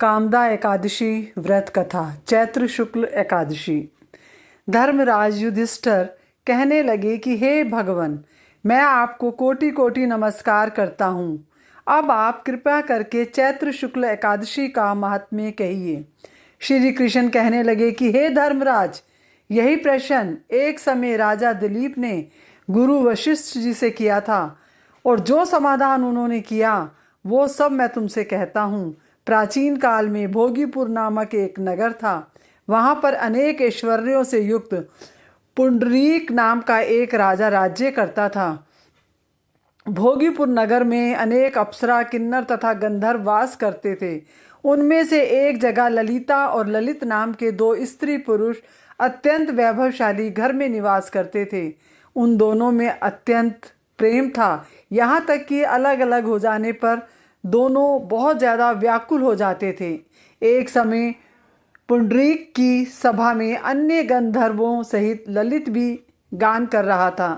कामदा एकादशी व्रत कथा चैत्र शुक्ल एकादशी। धर्मराज युधिष्ठिर कहने लगे कि हे भगवान, मैं आपको कोटि कोटि नमस्कार करता हूँ। अब आप कृपया करके चैत्र शुक्ल एकादशी का महात्म्य कहिए। श्री कृष्ण कहने लगे कि हे धर्मराज, यही प्रश्न एक समय राजा दिलीप ने गुरु वशिष्ठ जी से किया था और जो समाधान उन्होंने किया वो सब मैं तुमसे कहता हूँ। प्राचीन काल में भोगीपुर नामक एक नगर था। वहाँ पर अनेक ऐश्वर्यों से युक्त पुंडरीक नाम का एक राजा राज्य करता था। भोगीपुर नगर में अनेक अप्सरा, किन्नर तथा गंधर्व वास करते थे। उनमें से एक जगह ललिता और ललित नाम के दो स्त्री पुरुष अत्यंत वैभवशाली घर में निवास करते थे। उन दोनों में अत्यंत प्रेम था, यहाँ तक कि अलग अलग हो जाने पर दोनों बहुत ज़्यादा व्याकुल हो जाते थे। एक समय पुंडरीक की सभा में अन्य गंधर्वों सहित ललित भी गान कर रहा था।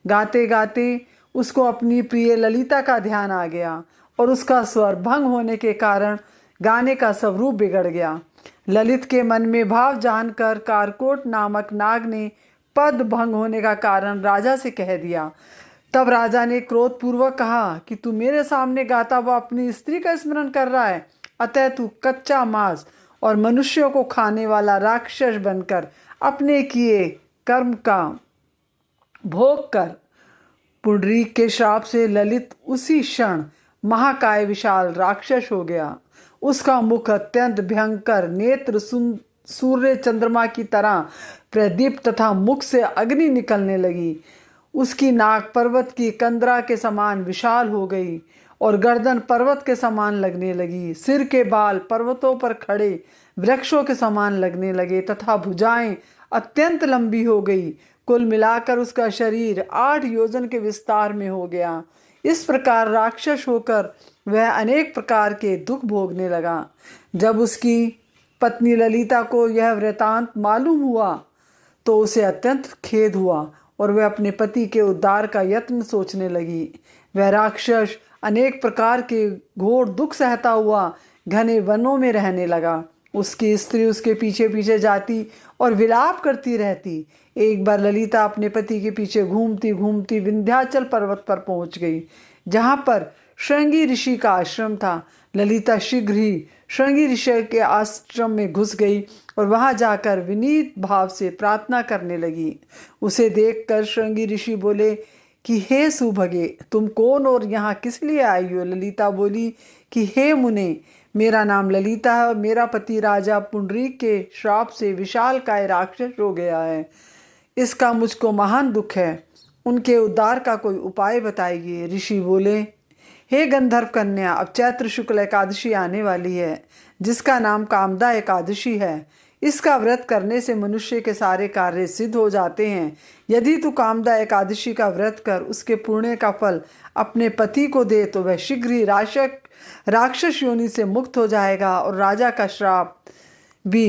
गाते गाते उसको अपनी प्रिय ललिता का ध्यान आ गया और उसका स्वर भंग होने के कारण गाने का स्वरूप बिगड़ गया। ललित के मन में भाव जानकर कारकोट नामक नाग ने पद भंग होने का कारण राजा से कह दिया। तब राजा ने क्रोधपूर्वक कहा कि तू मेरे सामने गाता हुआ अपनी स्त्री का स्मरण कर रहा है, अतः तू कच्चा मांस और मनुष्यों को खाने वाला राक्षस बनकर अपने किए कर्म का भोग कर। पुंडरीक के श्राप से ललित उसी क्षण महाकाय विशाल राक्षस हो गया। उसका मुख अत्यंत भयंकर, नेत्र सूर्य चंद्रमा की तरह प्रदीप्त तथा मुख से अग्नि निकलने लगी। उसकी नाक पर्वत की कंदरा के समान विशाल हो गई और गर्दन पर्वत के समान लगने लगी। सिर के बाल पर्वतों पर खड़े वृक्षों के समान लगने लगे तथा भुजाएं अत्यंत लंबी हो गई। कुल मिलाकर उसका शरीर 8 योजन के विस्तार में हो गया। इस प्रकार राक्षस होकर वह अनेक प्रकार के दुख भोगने लगा। जब उसकी पत्नी ललिता को यह वृतांत मालूम हुआ तो उसे अत्यंत खेद हुआ और वह अपने पति के उद्धार का यत्न सोचने लगी। वह राक्षस अनेक प्रकार के घोर दुख सहता हुआ घने वनों में रहने लगा। उसकी स्त्री उसके पीछे पीछे जाती और विलाप करती रहती। एक बार ललिता अपने पति के पीछे घूमती घूमती विंध्याचल पर्वत पर पहुंच गई, जहां पर श्रृंगी ऋषि का आश्रम था। ललिता शीघ्र ही श्रृंगी ऋषि के आश्रम में घुस गई और वहां जाकर विनीत भाव से प्रार्थना करने लगी। उसे देखकर श्रृंगी ऋषि बोले कि हे सुभगे, तुम कौन और यहाँ किस लिए आई हो? ललिता बोली कि हे मुने, मेरा नाम ललिता है और मेरा पति राजा पुंडरीक के श्राप से विशालकाय राक्षस हो गया है। इसका मुझको महान दुख है। उनके उद्धार का कोई उपाय बताइए। ऋषि बोले, हे गंधर्व कन्या, अब चैत्र शुक्ल एकादशी आने वाली है, जिसका नाम कामदा एकादशी है। इसका व्रत करने से मनुष्य के सारे कार्य सिद्ध हो जाते हैं। यदि तू कामदा एकादशी का व्रत कर उसके पुण्य का फल अपने पति को दे तो वह शीघ्र ही राक्षस योनि से मुक्त हो जाएगा और राजा का श्राप भी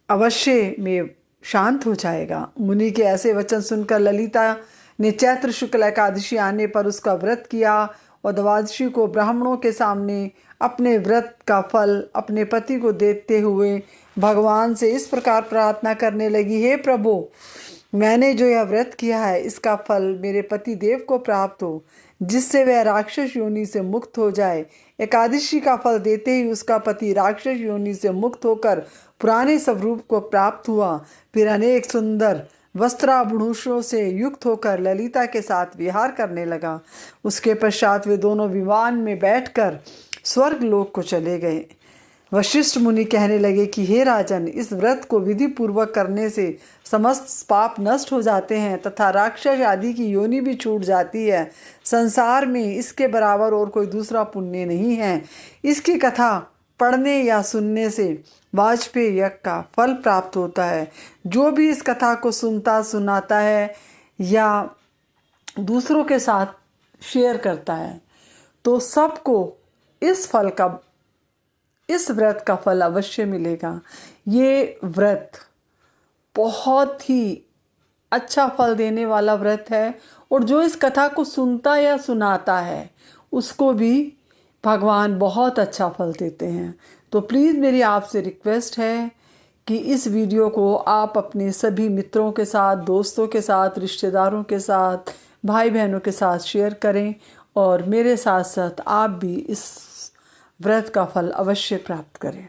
अवश्य में शांत हो जाएगा। मुनि के ऐसे वचन सुनकर ललिता ने चैत्र शुक्ल एकादशी आने पर उसका व्रत किया और द्वादशी को ब्राह्मणों के सामने अपने व्रत का फल अपने पति को देते हुए भगवान से इस प्रकार प्रार्थना करने लगी, हे प्रभु, मैंने जो यह व्रत किया है इसका फल मेरे पति देव को प्राप्त हो, जिससे वह राक्षस योनि से मुक्त हो जाए। एकादशी का फल देते ही उसका पति राक्षस योनि से मुक्त होकर पुराने स्वरूप को प्राप्त हुआ। फिर अनेक सुंदर वस्त्राभूषणों से युक्त होकर ललिता के साथ विहार करने लगा। उसके पश्चात वे दोनों विमान में बैठकर स्वर्ग लोक को चले गए। वशिष्ठ मुनि कहने लगे कि हे राजन, इस व्रत को विधि पूर्वक करने से समस्त पाप नष्ट हो जाते हैं तथा राक्षस आदि की योनि भी छूट जाती है। संसार में इसके बराबर और कोई दूसरा पुण्य नहीं है। इसकी कथा पढ़ने या सुनने से वाजपेय यज्ञ का फल प्राप्त होता है। जो भी इस कथा को सुनता सुनाता है या दूसरों के साथ शेयर करता है तो सबको इस व्रत का फल अवश्य मिलेगा। ये व्रत बहुत ही अच्छा फल देने वाला व्रत है और जो इस कथा को सुनता या सुनाता है उसको भी भगवान बहुत अच्छा फल देते हैं। तो प्लीज़ मेरी आपसे रिक्वेस्ट है कि इस वीडियो को आप अपने सभी मित्रों के साथ, दोस्तों के साथ, रिश्तेदारों के साथ, भाई बहनों के साथ शेयर करें और मेरे साथ साथ आप भी इस व्रत का फल अवश्य प्राप्त करें।